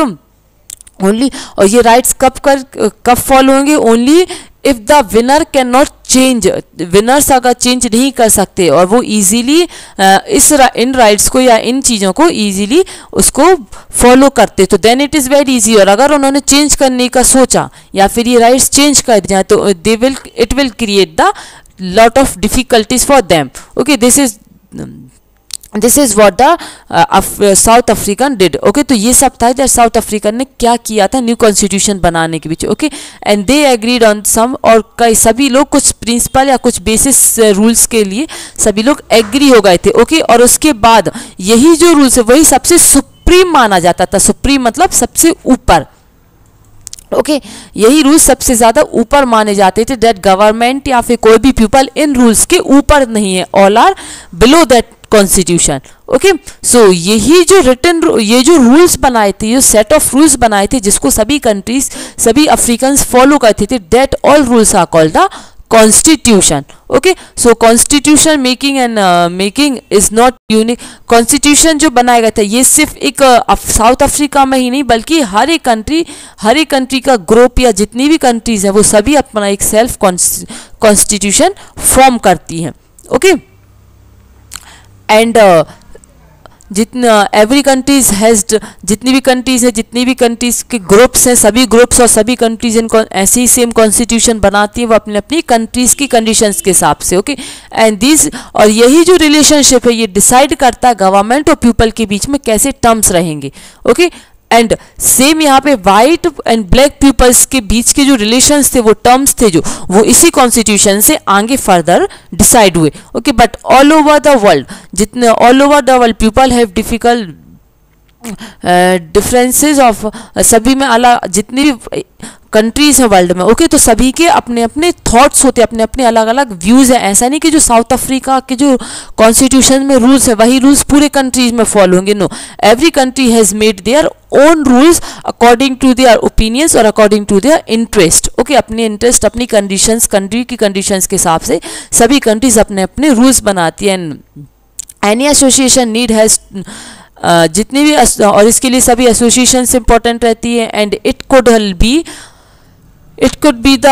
only, और ये राइट्स कब फॉलो होंगे, only if the winner can not change, winners अगर चेंज नहीं कर सकते और वो इजीली इन राइट्स को या इन चीज़ों को इजीली उसको फॉलो करते, तो then it is very easy. और अगर उन्होंने चेंज करने का सोचा या फिर ये राइट्स चेंज कर दिया तो it will create the lot of difficulties for them, okay। this is this is what the south African did. Okay, तो ये सब था दैट साउथ अफ्रीकन ने क्या किया था न्यू कॉन्स्टिट्यूशन बनाने के बीच। Okay, and they agreed on some, और कई सभी लोग कुछ प्रिंसिपल या कुछ बेसिस रूल्स के लिए सभी लोग एग्री हो गए थे। ओके, और उसके बाद यही जो रूल्स है वही सबसे सुप्रीम माना जाता था। सुप्रीम मतलब सबसे ऊपर। ओके, यही रूल्स सबसे ज्यादा ऊपर माने जाते थे, दैट गवर्नमेंट या फिर कोई भी पीपल इन रूल्स के ऊपर नहीं है, all are below that constitution. Okay, so यही जो रिटन, ये जो रूल्स बनाए थे, ये सेट ऑफ रूल्स बनाए थे जिसको सभी कंट्रीज, सभी अफ्रीकन फॉलो करते थे, that all rules are called the constitution. Okay, so constitution making and making is not unique. Constitution जो बनाया गया था ये सिर्फ एक साउथ अफ्रीका में ही नहीं बल्कि हर एक कंट्री का ग्रुप या जितनी भी कंट्रीज है वो सभी अपना एक सेल्फ कॉन्स्टिट्यूशन फॉर्म करती हैं। ओके, एंड जितना एवरी कंट्रीज हैज, जितनी भी कंट्रीज है, जितनी भी कंट्रीज के ग्रुप्स हैं, सभी ग्रुप्स और सभी कंट्रीज इनको ऐसे ही सेम कॉन्स्टिट्यूशन बनाती है वो अपनी अपनी कंट्रीज की कंडीशंस के हिसाब से। ओके, एंड दिस, और यही जो रिलेशनशिप है ये डिसाइड करता है गवर्नमेंट और पीपल के बीच में कैसे टर्म्स रहेंगे। ओके, एंड सेम यहाँ पे वाइट एंड ब्लैक पीपल्स के बीच के जो रिलेशंस थे, वो टर्म्स थे जो वो इसी कॉन्स्टिट्यूशन से आगे फर्दर डिसाइड हुए। Okay, but all over the world, जितने all over the world people have difficult differences of, सभी में अलग, जितनी भी कंट्रीज हैं वर्ल्ड में। ओके, तो सभी के अपने अपने थॉट्स होते हैं, अपने अपने अलग अलग व्यूज़ हैं। ऐसा नहीं कि जो साउथ अफ्रीका के जो कॉन्स्टिट्यूशन में रूल्स है वही रूल्स पूरे कंट्रीज में फॉलो होंगे। No, every country has made their own rules according to their opinions और according to their interest. Okay, अपने इंटरेस्ट, अपनी कंडीशंस, कंट्री की कंडीशंस के हिसाब से सभी कंट्रीज अपने अपने रूल्स बनाती हैं। एनी एसोसिएशन नीड हैज़, जितनी भी और इसके लिए सभी एसोसिएशन इंपॉर्टेंट रहती है। And it could be the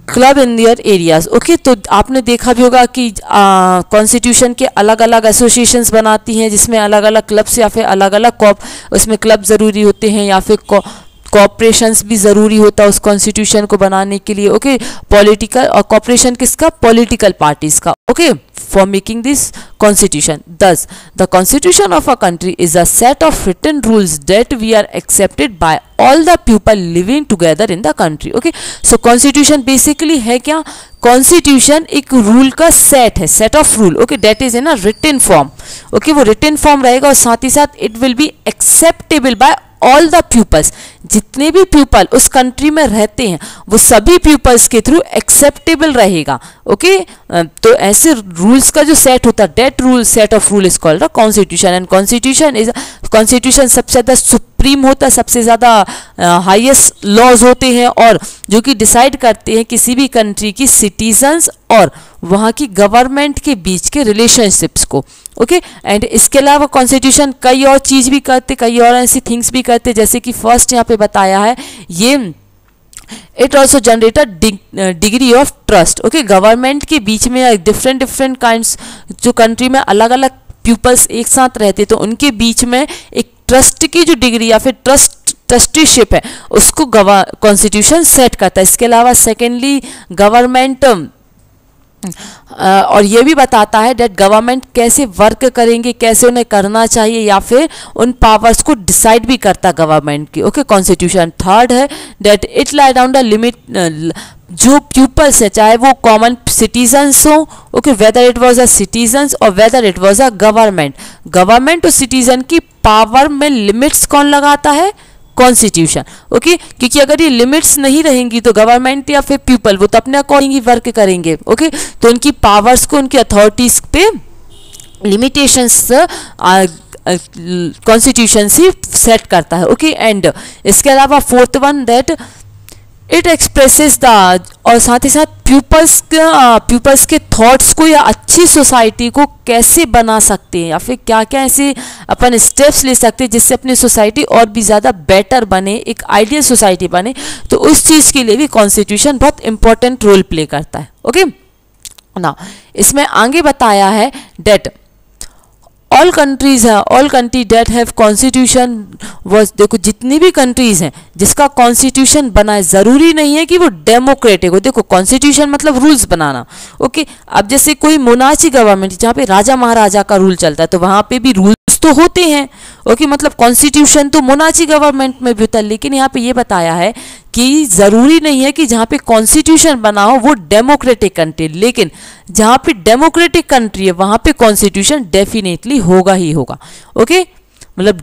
club in their areas. Okay, तो आपने देखा भी होगा कि कॉन्स्टिट्यूशन के अलग अलग एसोसिएशंस बनाती हैं जिसमें अलग अलग क्लब्स या फिर अलग अलग उसमें क्लब ज़रूरी होते हैं या फिर कॉपरेशंस भी ज़रूरी होता है उस कॉन्स्टिट्यूशन को बनाने के लिए। ओके, पॉलिटिकल, और कॉपरेशन किसका, पॉलिटिकल पार्टीज का। Okay, for making this constitution. Thus, the constitution of a country is a set of written rules that we are accepted by all the people living together in the country. Okay, so constitution basically है क्या, constitution एक rule का set है, set of rule. Okay, that is in a written form. Okay, वो written form रहेगा और साथ ही साथ it will be acceptable by all the peoples, जितने भी पीपल उस कंट्री में रहते हैं वो सभी पीपल्स के थ्रू एक्सेप्टेबल रहेगा। ओके, तो ऐसे रूल्स का जो सेट होता है, that rule, set of rule is called the constitution. And constitution सबसे ज़्यादा सुप्रीम होता है, सबसे ज़्यादा हाईएस्ट लॉज होते हैं और जो कि डिसाइड करते हैं किसी भी कंट्री की सिटीजन्स और वहाँ की गवर्नमेंट के बीच के रिलेशनशिप्स को। ओके, एंड इसके अलावा कॉन्स्टिट्यूशन कई और चीज़ भी करते, कई और ऐसी थिंग्स भी करते, जैसे कि फर्स्ट यहाँ पे बताया है ये it also generate a degree of trust. Okay, government के बीच में डिफरेंट काइंड्स, जो कंट्री में अलग अलग पीपल्स एक साथ रहते तो उनके बीच में एक ट्रस्ट की जो डिग्री या फिर ट्रस्टीशिप है उसको कॉन्स्टिट्यूशन सेट करता है। इसके अलावा सेकेंडली गवर्नमेंट और ये भी बताता है डेट गवर्नमेंट कैसे वर्क करेंगे, कैसे उन्हें करना चाहिए या फिर उन पावर्स को डिसाइड भी करता गवर्नमेंट की। ओके, कॉन्स्टिट्यूशन थर्ड है that it lie down the limit, जो पीपल्स है चाहे वो कॉमन सिटीजन्स हो, okay, whether it was a citizens और whether it was a government और सिटीजन की पावर में लिमिट्स कौन लगाता है, कॉन्स्टिट्यूशन। ओके, क्योंकि अगर ये लिमिट्स नहीं रहेंगी तो गवर्नमेंट या फिर पीपल वो तो अपने अकॉर्डिंग ही वर्क करेंगे। ओके, तो उनकी पावर्स को, उनकी अथॉरिटीज पे लिमिटेशंस कॉन्स्टिट्यूशन से सेट करता है। ओके, एंड इसके अलावा fourth one that it expresses the, और साथ ही साथ पीपल्स के थॉट्स को या अच्छी सोसाइटी को कैसे बना सकते हैं या फिर क्या क्या ऐसे अपन स्टेप्स ले सकते हैं जिससे अपनी सोसाइटी और भी ज़्यादा बेटर बने, एक आइडियल सोसाइटी बने, तो उस चीज़ के लिए भी कॉन्स्टिट्यूशन बहुत इंपॉर्टेंट रोल प्ले करता है। ओके, ना इसमें आगे बताया है डेट ऑल कंट्रीज है, all country that have constitution was, देखो जितनी भी कंट्रीज हैं जिसका कॉन्स्टिट्यूशन बना है, ज़रूरी नहीं है कि वो डेमोक्रेटिक हो। देखो कॉन्स्टिट्यूशन मतलब रूल्स बनाना, ओके। अब जैसे कोई मोनार्ची गवर्नमेंट जहाँ पे राजा महाराजा का रूल चलता है तो वहाँ पे भी रूल्स तो होते हैं, ओके। मतलब कॉन्स्टिट्यूशन तो मोनार्ची गवर्नमेंट में भी होता है, लेकिन यहाँ पे ये बताया है कि ज़रूरी नहीं है कि जहाँ पे कॉन्स्टिट्यूशन बना हो वो डेमोक्रेटिक कंट्री, लेकिन जहाँ पे डेमोक्रेटिक कंट्री है वहाँ पे कॉन्स्टिट्यूशन डेफिनेटली होगा ही होगा, ओके। मतलब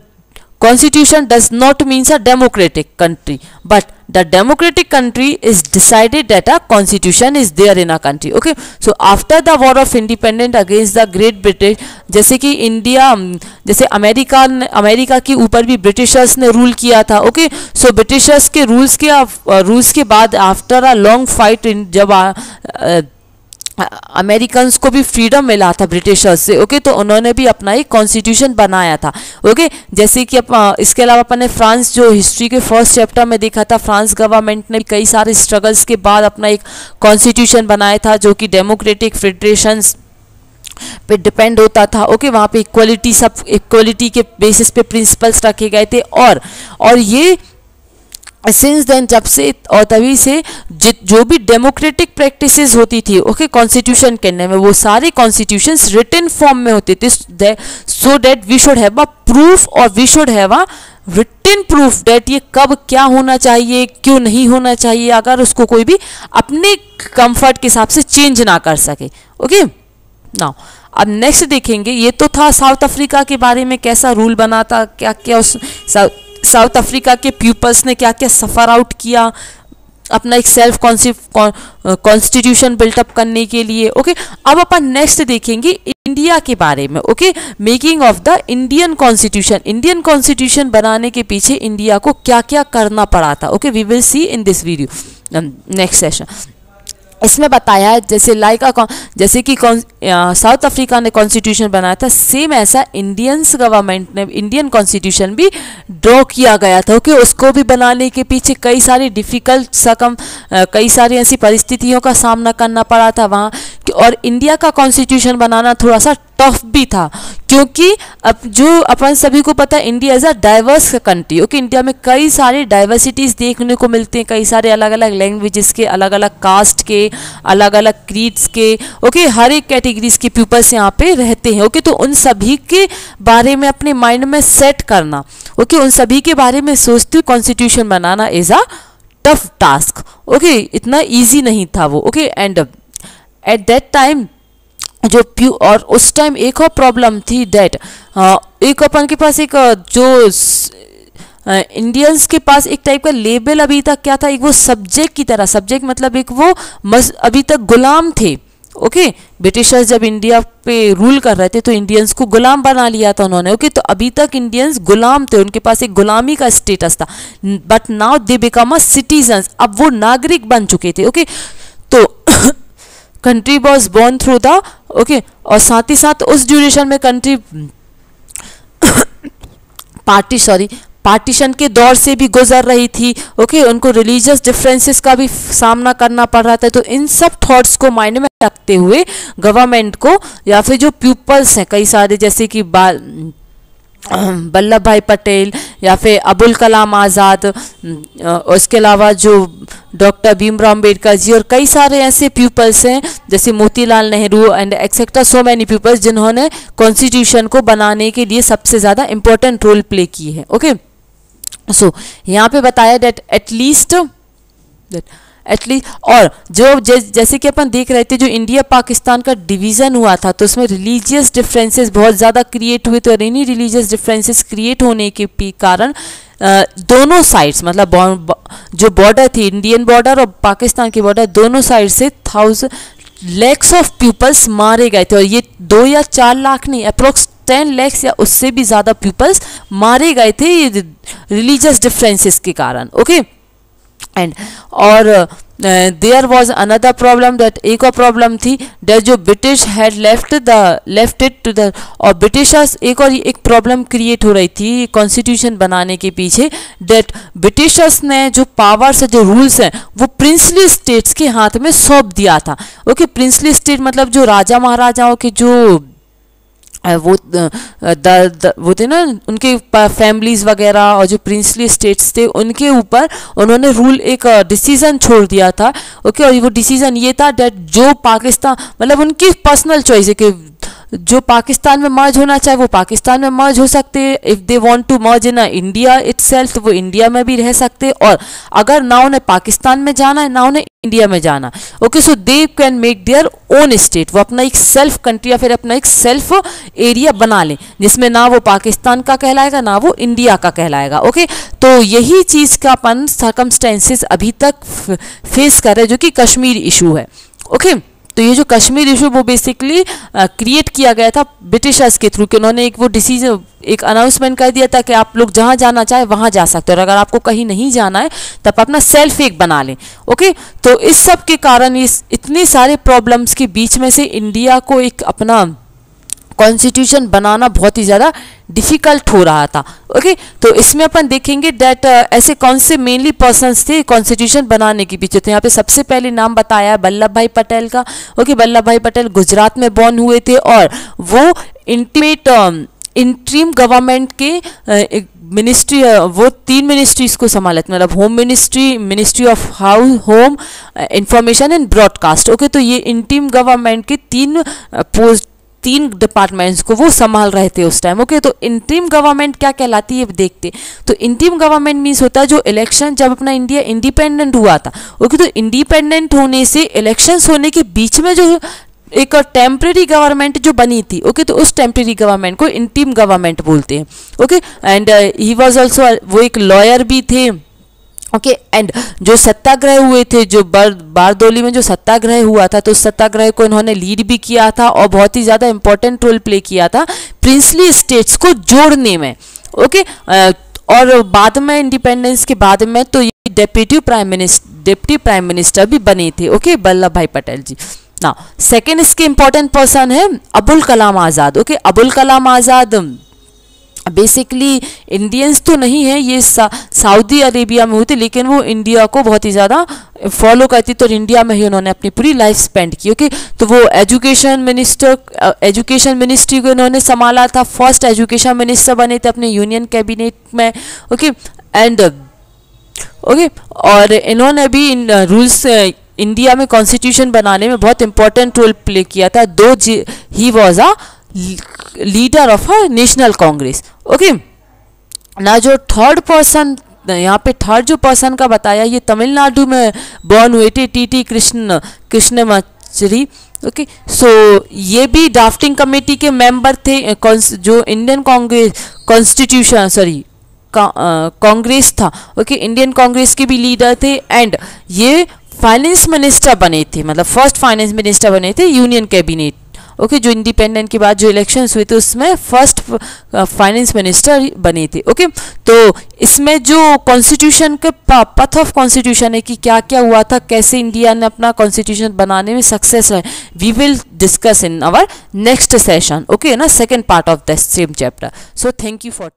Constitution does not mean a democratic country, but the democratic country is decided that a constitution is there in a country. Okay, so after the war of independence against the Great British, जैसे कि India, जैसे America के ऊपर भी Britishers ने rule किया था, okay. सो Britishers के रूल्स के बाद आफ्टर अ लॉन्ग फाइट, जब अमेरिकन्स को भी फ्रीडम मिला था ब्रिटिशर्स से, ओके, तो उन्होंने भी अपना एक कॉन्स्टिट्यूशन बनाया था, ओके। जैसे कि इसके अलावा अपन ने फ्रांस, जो हिस्ट्री के फर्स्ट चैप्टर में देखा था, फ्रांस गवर्नमेंट ने कई सारे स्ट्रगल्स के बाद अपना एक कॉन्स्टिट्यूशन बनाया था जो कि डेमोक्रेटिक फेडरेशंस पे डिपेंड होता था, ओके। वहाँ पे इक्वलिटी के बेसिस पे प्रिंसिपल्स रखे गए थे, और ये सिंस देन, जब से और तभी से जो भी डेमोक्रेटिक प्रैक्टिसेस होती थी, ओके, कॉन्स्टिट्यूशन करने में, वो सारे कॉन्स्टिट्यूशंस रिटन फॉर्म में होते थे, so that we should have a proof, और we should have a written proof that ये कब क्या होना चाहिए, क्यों नहीं होना चाहिए, अगर उसको कोई भी अपने कंफर्ट के हिसाब से चेंज ना कर सके, ओके। नाउ अब नेक्स्ट देखेंगे, ये तो था साउथ अफ्रीका के बारे में, कैसा रूल बना था, क्या क्या उस साउथ अफ्रीका के पीपल्स ने क्या क्या सफ़र आउट किया अपना एक सेल्फ कॉन्स्टिट्यूशन बिल्टअप करने के लिए, ओके। अब अपन नेक्स्ट देखेंगे इंडिया के बारे में, okay, making of the Indian constitution. Indian constitution बनाने के पीछे इंडिया को क्या क्या करना पड़ा था, okay, we will see in this video next session. इसमें बताया है जैसे कि साउथ अफ्रीका ने कॉन्स्टिट्यूशन बनाया था, सेम ऐसा इंडियंस गवर्नमेंट ने इंडियन कॉन्स्टिट्यूशन भी ड्रॉ किया गया था, ओके। उसको भी बनाने के पीछे कई सारी कई सारी ऐसी परिस्थितियों का सामना करना पड़ा था वहाँ, और इंडिया का कॉन्स्टिट्यूशन बनाना थोड़ा सा टफ भी था, क्योंकि अब जो अपन सभी को पता है India is a diverse country, okay. India में कई सारे डाइवर्सिटीज़ देखने को मिलते हैं, कई सारे अलग अलग लैंग्वेजेस के, अलग अलग कास्ट के, अलग अलग क्रीड्स के, ओके, हर एक कैटेगरीज के पीपल्स यहाँ पे रहते हैं, ओके। तो उन सभी के बारे में अपने माइंड में सेट करना, ओके, उन सभी के बारे में सोचते हुए constitution banana is a tough task, okay, इतना ईजी नहीं था वो, okay. And at that time और उस टाइम एक और प्रॉब्लम थी डेट, एक अपन के पास एक जो इंडियंस के पास एक टाइप का लेबल अभी तक क्या था, एक वो सब्जेक्ट की तरह, सब्जेक्ट मतलब एक वो अभी तक गुलाम थे, ओके। ब्रिटिशर्स जब इंडिया पे रूल कर रहे थे तो इंडियंस को गुलाम बना लिया था उन्होंने, ओके। तो अभी तक इंडियंस गुलाम थे, उनके पास एक गुलामी का स्टेटस था, but now they become a citizens, अब वो नागरिक बन चुके थे, ओके। तो country was born through the, okay, और साथ ही साथ उस ड्यूरेशन में कंट्री पार्टीशन के दौर से भी गुजर रही थी, ओके। उनको रिलीजियस डिफरेंसेस का भी सामना करना पड़ रहा था, तो इन सब थॉट्स को माइंड में रखते हुए गवर्नमेंट को, या फिर जो पीपल्स हैं कई सारे, जैसे कि वल्लभ भाई पटेल या फिर अबुल कलाम आज़ाद, उसके अलावा जो डॉक्टर भीमराव अम्बेडकर जी, और कई सारे ऐसे पीपल्स हैं जैसे Motilal Nehru and etcetera, so many peoples जिन्होंने कॉन्स्टिट्यूशन को बनाने के लिए सबसे ज़्यादा इम्पोर्टेंट रोल प्ले किए हैं, ओके। सो यहाँ पे बताया दैट एटलीस्ट और जो जैसे कि अपन देख रहे थे, जो इंडिया पाकिस्तान का डिवीज़न हुआ था तो उसमें रिलीजियस डिफरेंसेस बहुत ज़्यादा क्रिएट हुए थे, और इन्हीं रिलीजियस डिफरेंसेस क्रिएट होने के कारण दोनों साइड्स, मतलब जो बॉर्डर थी, इंडियन बॉर्डर और पाकिस्तान की बॉर्डर, दोनों साइड से लैक्स ऑफ पीपल्स मारे गए थे, और ये 2 या 4 लाख नहीं, अप्रोक्स 10 lakhs या उससे भी ज़्यादा पीपल्स मारे गए थे रिलीजियस डिफरेंसेस के कारण, ओके। एंड और there was another problem, that एक और प्रॉब्लम थी दैट जो British had left it to the, और ब्रिटिशर्स एक प्रॉब्लम क्रिएट हो रही थी कॉन्स्टिट्यूशन बनाने के पीछे, दैट ब्रिटिशर्स ने जो पावर्स, जो रूल्स हैं वो प्रिंसली स्टेट्स के हाथ में सौंप दिया था, ओके। प्रिंसली स्टेट मतलब जो राजा महाराजाओं के जो वो थे ना उनके फैमिलीज वगैरह और जो प्रिंसली स्टेट्स थे उनके ऊपर उन्होंने रूल एक डिसीजन छोड़ दिया था। ओके, और वो डिसीजन ये था दैट जो पाकिस्तान मतलब उनकी पर्सनल चॉइस है कि जो पाकिस्तान में मर्ज होना चाहे वो पाकिस्तान में मर्ज हो सकते हैं। If they want to merge in India itself तो वो इंडिया में भी रह सकते हैं, और अगर ना उन्हें पाकिस्तान में जाना है ना उन्हें इंडिया में जाना। Okay, so they can make their own state, वो अपना एक सेल्फ कंट्री या फिर अपना एक सेल्फ एरिया बना लें जिसमें ना वो पाकिस्तान का कहलाएगा ना वो इंडिया का कहलाएगा। ओके, तो यही चीज़ का अपन सर्कमस्टेंसेस अभी तक फेस कर रहे हैं जो कि कश्मीर इशू है। ओके, तो ये जो कश्मीर इशू वो बेसिकली क्रिएट किया गया था ब्रिटिशर्स के थ्रू कि उन्होंने एक वो डिसीजन एक अनाउंसमेंट कर दिया था कि आप लोग जहाँ जाना चाहे वहाँ जा सकते हो, और अगर आपको कहीं नहीं जाना है तब अपना सेल्फ एक बना लें। ओके, तो इस सब के कारण इस इतने सारे प्रॉब्लम्स के बीच में से इंडिया को एक अपना कॉन्स्टिट्यूशन बनाना बहुत ही ज़्यादा डिफ़िकल्ट हो रहा था। ओके, तो इसमें अपन देखेंगे दैट ऐसे कौन से मेनली पर्सन्स थे कॉन्स्टिट्यूशन बनाने के पीछे। तो यहाँ पे सबसे पहले नाम बताया है वल्लभ भाई पटेल का। ओके, वल्लभ भाई पटेल गुजरात में बॉर्न हुए थे और वो इंटरिम गवर्नमेंट के मिनिस्ट्री वो 3 मिनिस्ट्रीज को संभालते, मतलब home ministry, ministry of house home, information and broadcast. Okay, तो ये इंटरिम गवर्नमेंट के 3 डिपार्टमेंट्स को वो संभाल रहे थे उस टाइम। ओके, तो इंटरिम गवर्नमेंट क्या कहलाती है देखते। तो इंटरिम गवर्नमेंट मीन्स होता है जो इलेक्शन जब अपना इंडिया इंडिपेंडेंट हुआ था। ओके, तो इंडिपेंडेंट होने से इलेक्शंस होने के बीच में जो एक टेम्परेरी गवर्नमेंट जो बनी थी। ओके, तो उस टेम्परेरी गवर्नमेंट को इंटरिम गवर्नमेंट बोलते हैं। Okay, and he was also वो एक लॉयर भी थे। ओके, एंड जो सत्याग्रह हुए थे जो बारदोली में जो सत्याग्रह हुआ था तो उस सत्याग्रह को इन्होंने लीड भी किया था और बहुत ही ज़्यादा इंपॉर्टेंट रोल प्ले किया था प्रिंसली स्टेट्स को जोड़ने में। ओके, और बाद में इंडिपेंडेंस के बाद में तो ये डिप्टी प्राइम मिनिस्टर भी बने थे। ओके, वल्लभ भाई पटेल जी। ना सेकेंड इसके इंपॉर्टेंट पर्सन है Abul Kalam Azad. Okay, Abul Kalam Azad basically Indians तो नहीं है, ये सऊदी अरेबिया में हुए थे, लेकिन वो इंडिया को बहुत ही ज़्यादा फॉलो करती तो इंडिया में ही उन्होंने अपनी पूरी लाइफ स्पेंड की। ओके, तो वो एजुकेशन मिनिस्ट्री को इन्होंने संभाला था, फर्स्ट एजुकेशन मिनिस्टर बने थे अपने यूनियन कैबिनेट में। ओके, एंड ओके, और इन्होंने भी इन रूल्स इंडिया में कॉन्स्टिट्यूशन बनाने में बहुत इंपॉर्टेंट रोल प्ले किया था, दो he was a leader of a national Congress. Okay, ना जो थर्ड पर्सन यहाँ पे थर्ड जो पर्सन का बताया ये तमिलनाडु में बॉर्न हुए थे, टी कृष्णमाचारी। ओके, सो ये भी ड्राफ्टिंग कमेटी के मेंबर थे जो इंडियन कॉन्स्टिट्यूशन कांग्रेस था। ओके, इंडियन कांग्रेस के भी लीडर थे एंड ये फाइनेंस मिनिस्टर बने थे, मतलब फर्स्ट फाइनेंस मिनिस्टर बने थे यूनियन कैबिनेट। ओके, जो इंडिपेंडेंट के बाद जो इलेक्शंस हुए थे उसमें फर्स्ट फाइनेंस मिनिस्टर बने थे। ओके, तो इसमें जो कॉन्स्टिट्यूशन के पथ ऑफ कॉन्स्टिट्यूशन है कि क्या क्या हुआ था, कैसे इंडिया ने अपना कॉन्स्टिट्यूशन बनाने में सक्सेस है, we will discuss in our next session. Okay ना, second part of the same chapter. So thank you for